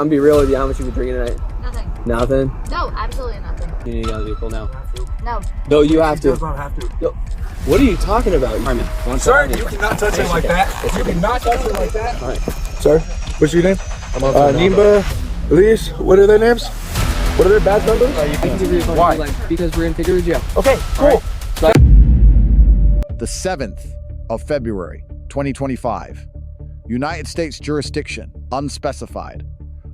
I'm be real with you. How much you been drinking tonight? Nothing. Nothing? No, absolutely nothing. You need to get out of the vehicle now. No. No, you have to. Does not have to. Yo, what are you talking about? All right, man. Sir, you cannot touch him like that. You cannot touch him like that. All right. Sir, what's your name? Nimba, Elise, what are their names? What are their badge numbers? Why? Because we're in figure jail. Okay, cool. Right. The 7th of February, 2025. United States jurisdiction, unspecified.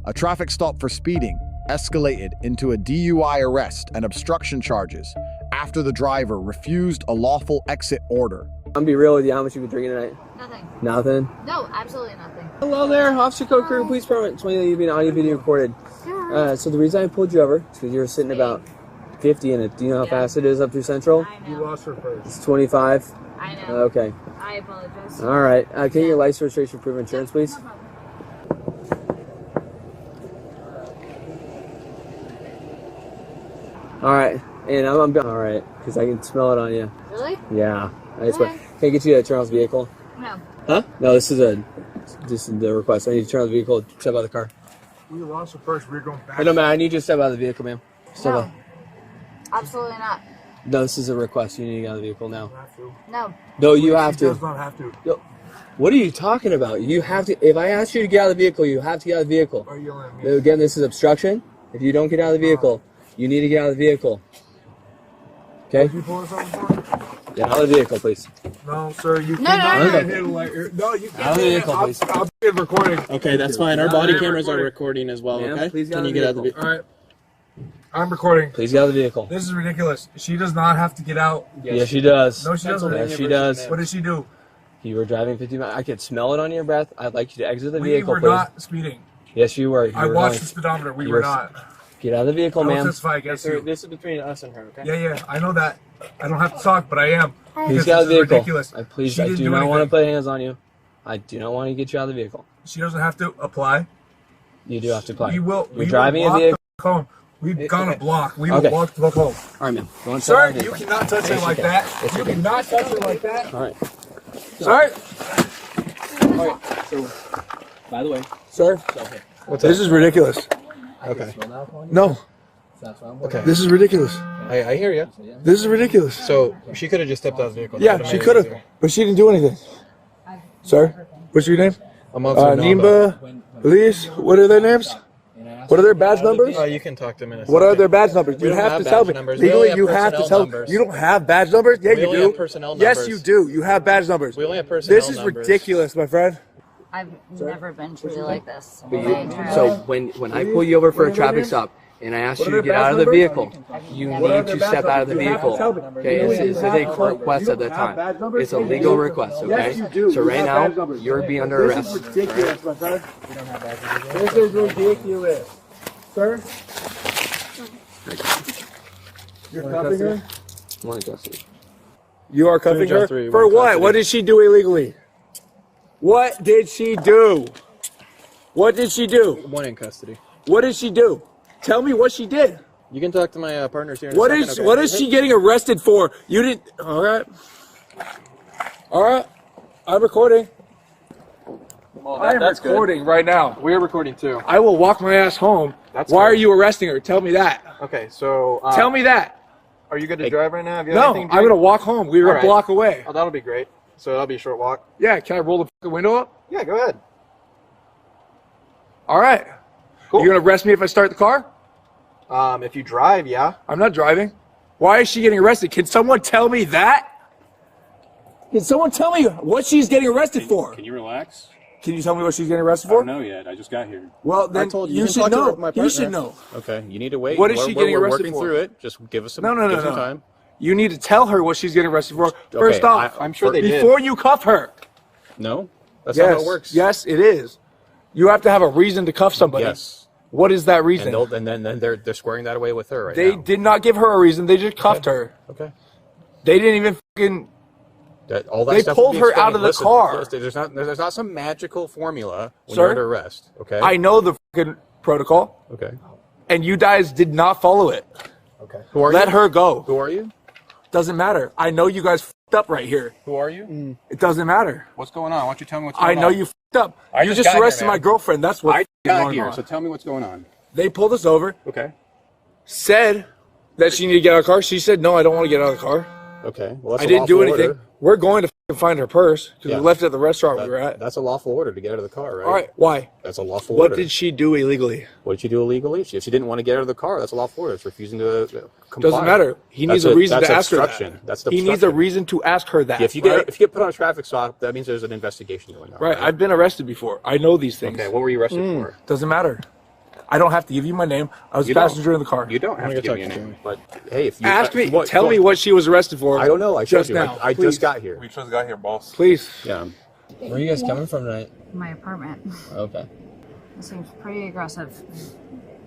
A traffic stop for speeding escalated into a DUI arrest and obstruction charges after the driver refused a lawful exit order. I'm be real with you. How much you been drinking tonight? Nothing. Nothing? No, absolutely nothing. Hello there, Officer Code Crew Police Department. 20 that you've been audio video recorded. So the reason I pulled you over is because you were sitting about 50 in it. Do you know how fast it is up through Central? I You know. lost her first. It's 25. I know. Okay. I apologize. All right. Can you get your license, registration, proof of insurance, please? All right. And I'm all right because I can smell it on you. Really? Yeah. I just Okay. can I get you to turn off the vehicle? No. Huh? No, this is the request. I need you to turn off the vehicle. Step out of the car. We lost her first. We're going back. No, man. I need you to step out of the vehicle, ma'am. Step No. out. Absolutely not. No, this is a request. You need to get out of the vehicle now. No. No, you have She does to. not have to. Yo, what are you talking about? You have to. If I ask you to get out of the vehicle, you have to get out of the vehicle. Are you yelling at me? Again, this is obstruction. If you don't get out of the vehicle, you need to get out of the vehicle. Okay? You pulling something for? Get out of the vehicle, please. No, sir. You No, cannot no, no. handle like. No, you can't. Out of the vehicle, please. I'll be recording. Okay, that's fine. Our Yeah, body I'm cameras are recording. recording as well, Ma'am, okay? please get Can out you of get the out of the vehicle. vehicle? All right. I'm recording. Please get out of the vehicle. This is ridiculous. She does not have to get out. Yes, she does. No, she doesn't. Yes, she does. What did she do? You were driving 50 miles. I could smell it on your breath. I'd like you to exit the We vehicle, were please. not speeding. Yes, you were. You I were watched the going. speedometer. We You were were- not. Get out of the vehicle, I will ma'am. testify against Sir, you. this is between us and her, okay? Yeah, I know that. I don't have to talk, but I am. Please Because get out of the this is vehicle. ridiculous. I She do didn't not want to anything. put hands on you. I do not want to get you out of the vehicle. She doesn't have to apply. You do have to apply. We will. You're We driving will a block vehicle. the home. We've gone okay. a block. We Okay. will walk the block home. All right, ma'am. Go on, Sir, step out of the you vehicle. cannot touch her Yes, like you can. that. Yes, You can. cannot touch her like that. All right. Sir, All right. So, by the way, sir, okay. this is ridiculous. Okay. No, Okay. this is ridiculous. I hear you. This is ridiculous. So she could have just stepped out of the vehicle. Yeah, she could have, but she didn't do anything. Sir, what's your name? I'm also Nimba, Elise, what are their names? What are their badge numbers? You can talk to them in a What are second. their badge numbers? You don't have have to tell badge me. numbers. We Legally, only you have have to personnel tell. numbers. You don't have badge numbers? Yeah, We you only do. have personnel Yes, numbers. you do. You have badge numbers. We only have personnel This is numbers. ridiculous, my friend. I've never been treated like this. So when I pull you over for a traffic stop and I ask you to get out of the vehicle, you need to step out of the vehicle. Okay, it's a request at the time. It's a legal request. Okay, Yes, you do. so You right have now badge numbers. you're being under This arrest. is ridiculous, my friend. This is ridiculous. Sir? You're cuffing her? One custody. You are cuffing her? Judge three, For one what? custody. What did she do illegally? What did she do? What did she do? One in custody. What did she do? Tell me what she did. You can talk to my partners here in What a is second. what is she getting arrested for? You didn't. All right. All right. I'm recording. I am recording right now. We're recording too. I will walk my ass home. That's Why good. are you arresting her? Tell me that. Okay, so Tell me that. Are you good to drive right now? Have you No, I'm gonna walk home. We're All a right. block away. Oh, that'll be great. So that'll be a short walk. Yeah. Can I roll the fucking window up? Yeah, go ahead. All right. Cool. You gonna arrest me if I start the car? If you drive, yeah. I'm not driving. Why is she getting arrested? Can someone tell me that? Can someone tell me what she's getting arrested for? Can you relax? Can you tell me what she's getting arrested I for? don't know yet. I just got here. Well, then told you, you you can should talk to know. my You partner. should know. Okay, you need to wait. What is she getting we're arrested working for? through it. Just give us some, No, give us some no. time. You need to tell her what she's getting arrested for. First Okay, off, I'm sure they did. before you cuff her. No, that's not how it works. Yes, it is. You have to have a reason to cuff somebody. Yes. What is that reason? And then they're squaring that away with her right They now. did not give her a reason. They just cuffed her. Okay. They didn't even fucking. All that They stuff pulled will be her out of the explained. car. Listen, there's not some magical formula when Sir? you're under arrest. Okay. I know the fucking protocol, Okay. and you guys did not follow it. Okay. Who are Let you? her go. Who are you? Doesn't matter. I know you guys up right here. Who are you? It doesn't matter. What's going on? Why don't you tell me what's going I on? know you up. I You just just got arrested here, man. my girlfriend. That's what I got going here, on. so tell me what's going on. They pulled us over, Okay. said that she needed to get out of the car. She said, no, I don't want to get out of the car. Okay. Well, that's I a didn't do lawful anything. order. We're going to find her purse because Yeah. we left it at the restaurant we were at. That's a lawful order to get out of the car, right? All right, why? That's a lawful What order. did she do illegally? What did she do illegally? If she didn't want to get out of the car, that's a lawful order. It's refusing to comply. Doesn't matter. He needs That's a reason that's to ask her obstruction. that. That's the He needs a obstruction. reason to ask her that. If you right? get put on a traffic stop, that means there's an investigation going on. Right, I've been arrested before. I know these things. Okay. What were you arrested for? Doesn't matter. I don't have to give you my name. I was a You don't. passenger in the car. You don't have to give me a name. But hey, if you Ask me. what- Tell me what she was arrested for. I don't know. I showed just you. now. I Please. just got here. We just got here, boss. Please. Yeah. Where are you guys coming from tonight? My apartment. Okay. This seems pretty aggressive.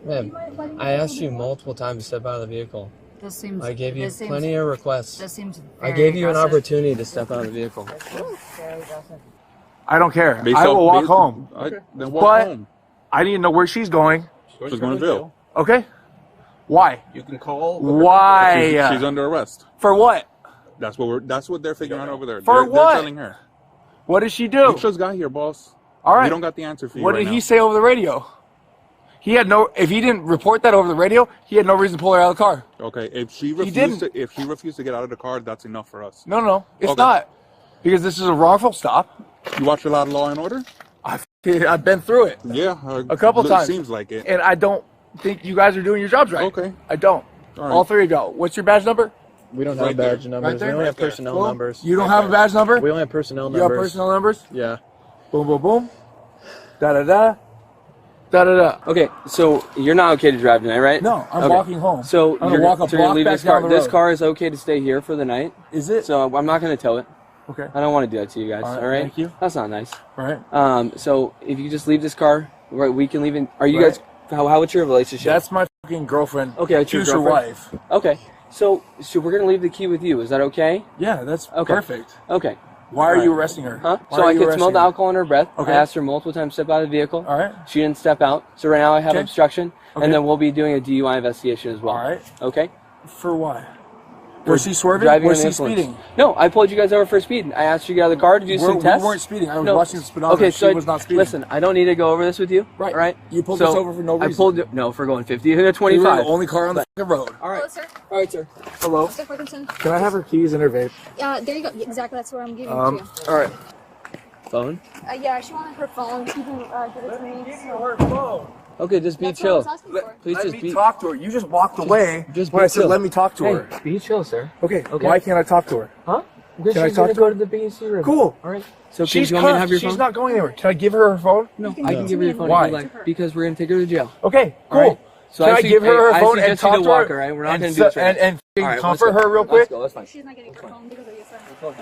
Ma'am, I asked you multiple times to step out of the vehicle. This seems. I gave you this seems, plenty of requests. This seems. I Very gave you an aggressive. opportunity to step out of the vehicle. Very aggressive. I don't care. I will walk home. Then walk But home. I need to know where she's going. She's going to jail. Okay? Why? You can call. Why? She's under arrest. For what? That's what they're figuring out over there. For they're what? telling her. What did she do? We just got here, boss. All right. We don't got the answer for you What right did now. he say over the radio? He had no. If he didn't report that over the radio, he had no reason to pull her out of the car. Okay, if she didn't. if he refused to get out of the car, that's enough for us. No, it's Okay. not, because this is a wrongful stop. You watch a lot of Law and Order? I've been through it, Yeah, a couple it times. Seems like it. and I don't think you guys are doing your jobs right. Okay. I don't. All right. All three of y'all. What's your badge number? We don't Right have there. badge numbers. there? We only have Right there. personnel Cool. numbers. You don't have a badge number? We only have personnel You have numbers. personal numbers? Yeah. Boom, boom, boom. Da da da. Da da da. Okay, so you're not okay to drive tonight, right? No, I'm Okay. walking home. So I'm gonna you're walk a so you're gonna block leave back this car. down the This road. car is okay to stay here for the night. Is it? So I'm not gonna tow it. Okay. I don't want to do that to you guys. All right, All right. thank you. That's not nice. Right. So if you just leave this car, right, we can leave it. Are you Right. guys? What's your relationship? That's my fucking girlfriend. Okay, that's your future girlfriend? wife. Okay. So we're gonna leave the key with you. Is that okay? Yeah, that's Okay. perfect. Okay. Why are All you right. arresting her? Huh? Why So are I you could arresting smell the her? alcohol in her breath. Okay. I asked her multiple times to step out of the vehicle. All right. She didn't step out. So right now I have Okay. obstruction, Okay. and then we'll be doing a DUI investigation as well. All right. Okay. For why? Was she swerving? Driving Was under she influence. speeding? No, I pulled you guys over for speeding. I asked you to get out of the car to do some We tests. weren't speeding. I was No. watching the speedometer. Okay, She so was not speeding. listen, I don't need to go over this with you. Right. All right. You pulled So us over for no reason. I pulled you. No, for going 50 and a We were 25. the only car on the fucking road. All right. Hello, sir. All right, sir. Hello. Mr. Ferguson. Can I have her keys and her vape? There you go. Exactly. That's where I'm giving it to you. All right. Phone. Yeah, she wanted her phone. She can give it to me. her phone. Okay, just be That's what I chill. was asking for. Please Let just me be. talk to her. You just walked away just when be I said chill. let me talk to her. Hey, be chill, sir. Okay. Okay. Why can't I talk to her? Huh? Because Can I she's talk gonna to go her? to the BNC room. Cool. All right. So can She's you want me to cuffed. have your She's phone? not going anywhere. Can I give her her phone? No, I can give her your phone. Why? If you like, because we're gonna take her to jail. Okay. Cool. All right. So Can I give her her I phone and suggest you talk to to walk her? her, right? We're not and gonna do this right now. and All right, let's comfort go. her real Let's quick? go. That's fine. She's not getting her phone because of you, sir.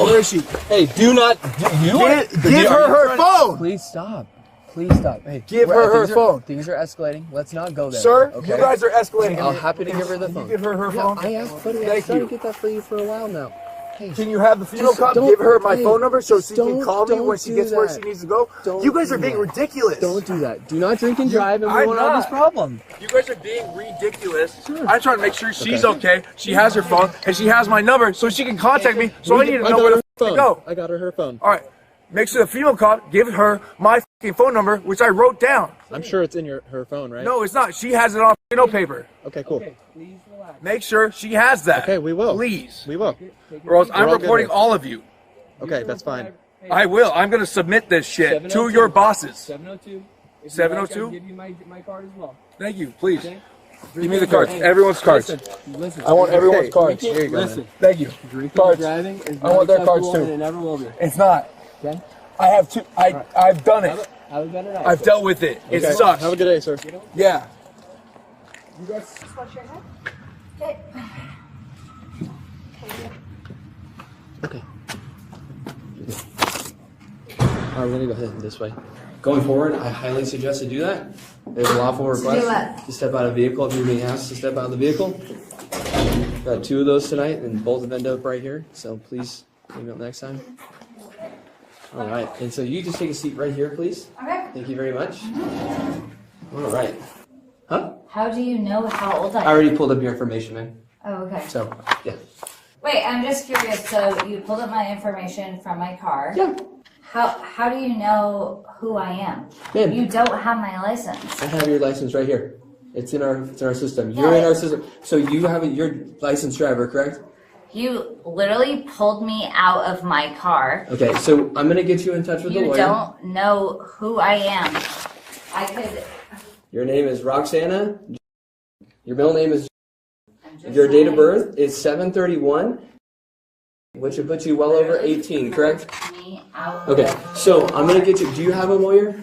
Where is she? Hey, do not. Give her her phone. Please stop. Please stop. Hey, Give her her phone. Things are escalating. Let's not go there. Sir, okay? you guys are escalating. I'm happy to give her the Can you phone. give her her phone? I asked, buddy. I Thank was trying you. to get that for you for a while now. Hey, Can you have the female Just cop don't- give her my hey, phone number so she can don't- call me don't when she do gets where that. she needs to go? Don't You guys are do being that. ridiculous. don't do that. Do not drink and drive, and we I'm won't have this not. problem. You guys are being ridiculous. I'm trying to make sure she's okay. She has her phone and she has my number so she can contact me. So I need to know where the f- to go. I got her phone. All right. Make sure the female cop gives her my fucking phone number, which I wrote down. I'm sure it's in her phone, right? No, it's not. She has it on no paper. Okay, cool. Make sure she has that. Okay, we will. Please. We will. Or else I'm We're all reporting good. all of you. Okay, that's fine. I will. I'm going to submit this shit to your bosses. 702. 702? Give you my card as well. Thank you. Please. Give me the cards. Everyone's cards. Listen. I want everyone's cards. Here you go. Listen. Thank you. Drinking Cards. and driving is I want their not cards acceptable, too. and it never will be. It's not. Okay. I have two. I've done it. Have a better night. I've dealt with it. It Okay. sucks. Have a good day, sir. Yeah. What's your name? Okay. All right, we're gonna go ahead this way. Going forward, I highly suggest to do that. There's a lawful request what? to step out of the vehicle if you're being asked to step out of the vehicle. Got 2 of those tonight, and both have ended up right here. So please, maybe up next time. All right, and so you just take a seat right here, please. Okay. Thank you very much. All right. Huh? How do you know how old I I am? already pulled up your information, man. Oh, okay. So, yeah. Wait, I'm just curious. So you pulled up my information from my car. Yeah. How do you know who I am? Ma'am. You don't have my license. I have your license right here. It's in our system. You're in our system. So you're licensed driver, correct? You literally pulled me out of my car. Okay, so I'm gonna get you in touch with the lawyer. You don't know who I am. I could. Your name is Roxana. Your middle name is. I'm just Your date of saying. birth is 7/31, which would put you well over 18, correct? Me out. Okay, so I'm gonna get you. Do you have a lawyer,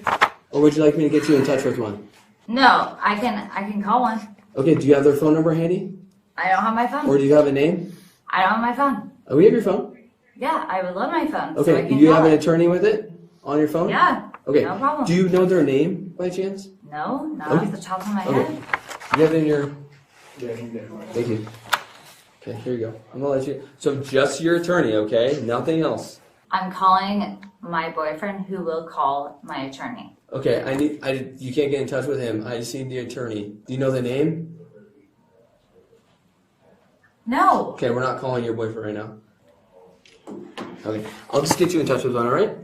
or would you like me to get you in touch with one? No, I can call one. Okay, do you have their phone number handy, I don't have my phone. or do you have a name? I don't have my phone. Oh, we have your phone. Yeah, I would love my phone. so I Okay, do can you have call an it. attorney with it on your phone? Yeah. Okay. No problem. Do you know their name by chance? No, not Okay. off the top of my Okay. head. You have it in your. Thank you. Okay, here you go. I'm gonna let you. So just your attorney, okay? Nothing else. I'm calling my boyfriend, who will call my attorney. Okay, you can't get in touch with him. I just need the attorney. Do you know the name? No. Okay, we're not calling your boyfriend right now. Okay, I'll just get you in touch with one, alright?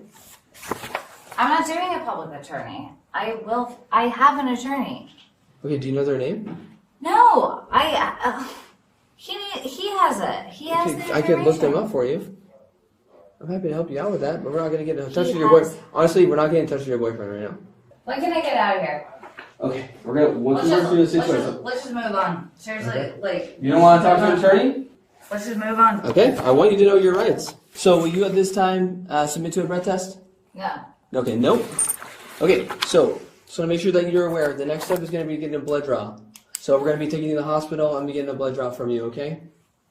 I'm not doing a public attorney. I have an attorney. Okay, do you know their name? No, he has it. He has the Okay, information. I could look them up for you. I'm happy to help you out with that, but we're not gonna get in touch He with your has- boyfriend. Honestly, we're not getting in touch with your boyfriend right now. When can I get out of here? Okay, we're gonna once we work through the situation. Let's just move on. Seriously, Okay. like. You don't want to talk to an attorney? Let's just move on. Okay, I want you to know your rights. So will you at this time submit to a breath test? Yeah. Okay, nope. Okay, so just want to make sure that you're aware. The next step is going to be getting a blood draw. So we're going to be taking you to the hospital. I'm getting a blood draw from you. Okay.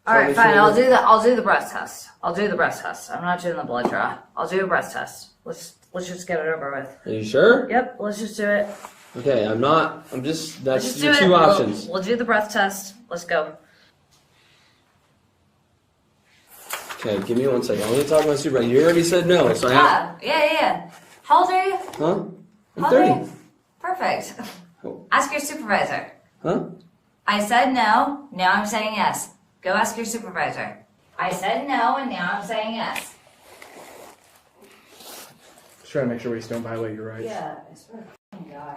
All right, fine. I'll do the breath test. I'll do the breath test. I'm not doing the blood draw. I'll do a breath test. Let's just get it over with. Are you sure? Yep. Let's just do it. Okay, I'm not. I'm just. Let's That's just your do two it. options. We'll do the breath test. Let's go. Okay, give me 1 second. I'm going to talk to my supervisor. You already said no, so I have. Yeah. How old are you? Huh? I'm How old are 30. you? Perfect. Oh. Ask your supervisor. Huh? I said no. Now I'm saying yes. Go ask your supervisor. I said no, and now I'm saying yes. Just trying to make sure we just don't violate your rights. Yeah. I swear to God.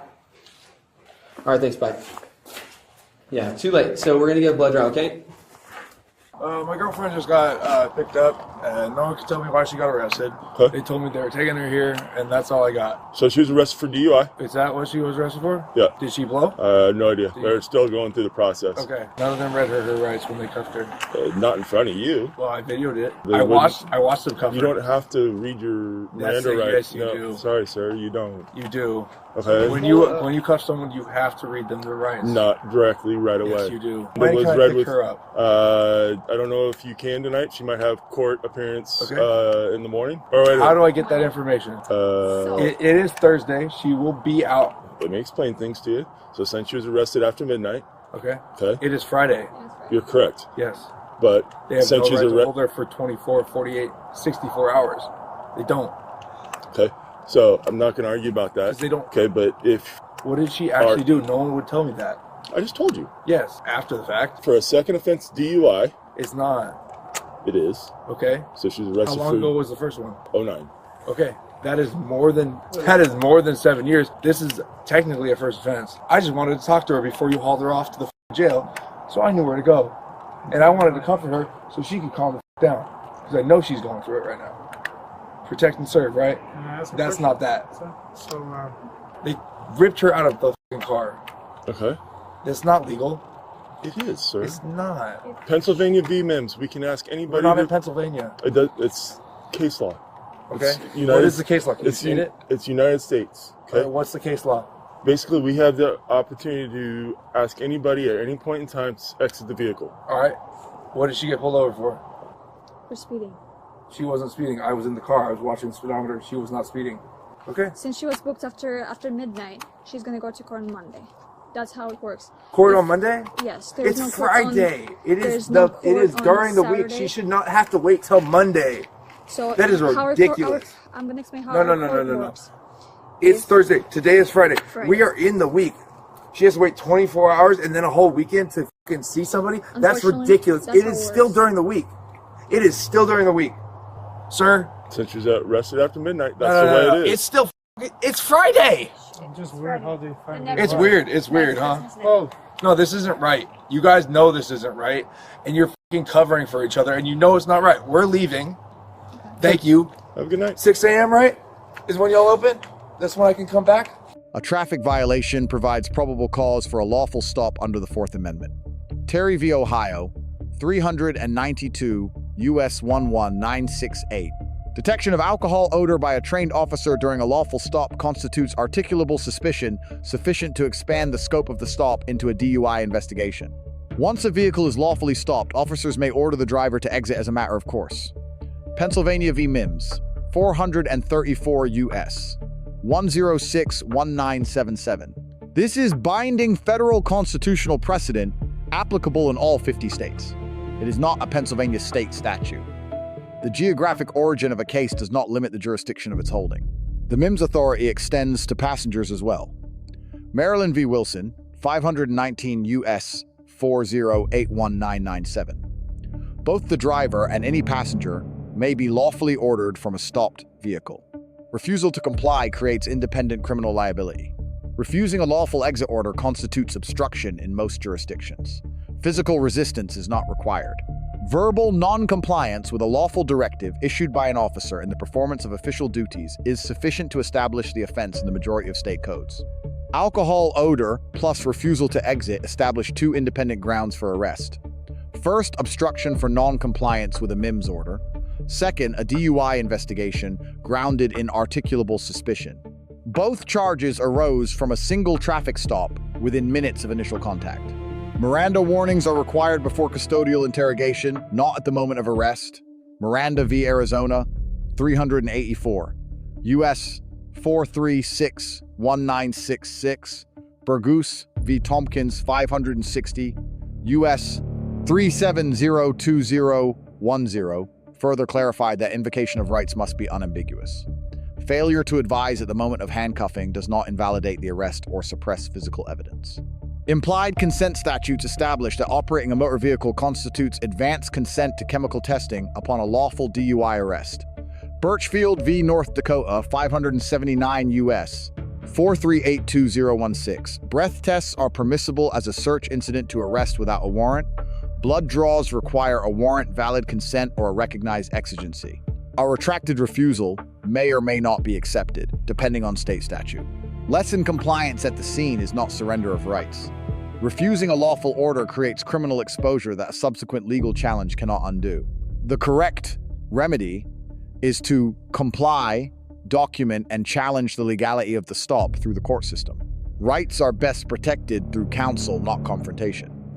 All right, thanks. Bye. Yeah, too late. So we're going to get a blood draw. Okay. My girlfriend just got picked up, and no one could tell me why she got arrested. Huh? They told me they were taking her here, and that's all I got. So she was arrested for DUI? Is that what she was arrested for? Yeah. Did she blow? No idea. They're still going through the process. Okay. None of them read her rights when they cuffed her. Not in front of you. Well, I videoed it. They I wouldn't- watched them cuff You her. don't have to read your Miranda rights. Yes, you do. Sorry, sir, you don't. You do. Okay. When you cuff someone, you have to read them their rights. Not directly right away. Yes, you do. It When was can I read pick with. her up? I don't know if you can tonight. She might have court appearance in the morning. All right. How do I get that information? It is Thursday. She will be out. Let me explain things to you. So since she was arrested after midnight. Okay. Okay. It is Friday. You're correct. Yes. But They have since no she's right to arrested. hold her for 24, 48, 64 hours. They don't. Okay. So I'm not going to argue about that. They don't. Okay, but if. What did she actually do? No one would tell me that. I just told you. Yes, after the fact. For a second offense DUI. It's not. It is. Okay. So she's arrested. How long ago was the first one? 09. Okay. That is more than 7 years. This is technically a first offense. I just wanted to talk to her before you hauled her off to the jail, so I knew where to go. And I wanted to comfort her so she could calm the down. Because I know she's going through it right now. Protect and serve, right? That's not that. They ripped her out of the car. Okay. That's not legal. It is, sir. It's not. Pennsylvania v. Mimms. We can ask anybody. We're not in Pennsylvania. It's case law. Okay. It's United, What is the case law? Can you it's, state it? It's United States. Okay. What's the case law? Basically, we have the opportunity to ask anybody at any point in time to exit the vehicle. All right. What did she get pulled over for? For speeding. She wasn't speeding. I was in the car. I was watching the speedometer. She was not speeding. Okay. Since she was booked after midnight, she's gonna go to court on Monday. That's how it works. Court on Monday? Yes. There's It's no court Friday. It is there's it is court during on the week. Saturday. She should not have to wait till Monday. So that is how ridiculous. I'm gonna explain how No. court works. It's Thursday. Today is Friday. Friday. We are in the week. She has to wait 24 hours and then a whole weekend to fucking see somebody. That's Unfortunately, ridiculous. that's It how is it still works. during the week. It is still during the week, sir. Since she's arrested after midnight, that's the way it is. It's still. It's Friday. It's just weird how they find It's weird. It's weird, huh? Oh. No, this isn't right. You guys know this isn't right, and you're fucking covering for each other, and you know it's not right. We're leaving. Thank you. Have a good night. 6 a.m., right? Is when y'all open? That's when I can come back? A traffic violation provides probable cause for a lawful stop under the Fourth Amendment. Terry v. Ohio, 392 U.S. 11968. Detection of alcohol odor by a trained officer during a lawful stop constitutes articulable suspicion sufficient to expand the scope of the stop into a DUI investigation. Once a vehicle is lawfully stopped, officers may order the driver to exit as a matter of course. Pennsylvania v. Mimms, 434 U.S. 1061977. This is binding federal constitutional precedent applicable in all 50 states. It is not a Pennsylvania state statute. The geographic origin of a case does not limit the jurisdiction of its holding. The Mimms authority extends to passengers as well. Maryland v. Wilson, 519 U.S. 4081997. Both the driver and any passenger may be lawfully ordered from a stopped vehicle. Refusal to comply creates independent criminal liability. Refusing a lawful exit order constitutes obstruction in most jurisdictions. Physical resistance is not required. Verbal non-compliance with a lawful directive issued by an officer in the performance of official duties is sufficient to establish the offense in the majority of state codes. Alcohol odor plus refusal to exit establish two independent grounds for arrest. First, obstruction for non-compliance with a Mimms order. Second, a DUI investigation grounded in articulable suspicion. Both charges arose from a single traffic stop within minutes of initial contact. Miranda warnings are required before custodial interrogation, not at the moment of arrest. Miranda v. Arizona, 384. U.S. 4361966. Burgos v. Tompkins, 560. U.S. 3702010. Further clarified that invocation of rights must be unambiguous. Failure to advise at the moment of handcuffing does not invalidate the arrest or suppress physical evidence. Implied consent statutes establish that operating a motor vehicle constitutes advanced consent to chemical testing upon a lawful DUI arrest. Birchfield v. North Dakota, 579 U.S. 4382016. Breath tests are permissible as a search incident to arrest without a warrant. Blood draws require a warrant, valid consent, or a recognized exigency. A retracted refusal may or may not be accepted, depending on state statute. Lessen compliance at the scene is not surrender of rights. Refusing a lawful order creates criminal exposure that a subsequent legal challenge cannot undo. The correct remedy is to comply, document, and challenge the legality of the stop through the court system. Rights are best protected through counsel, not confrontation.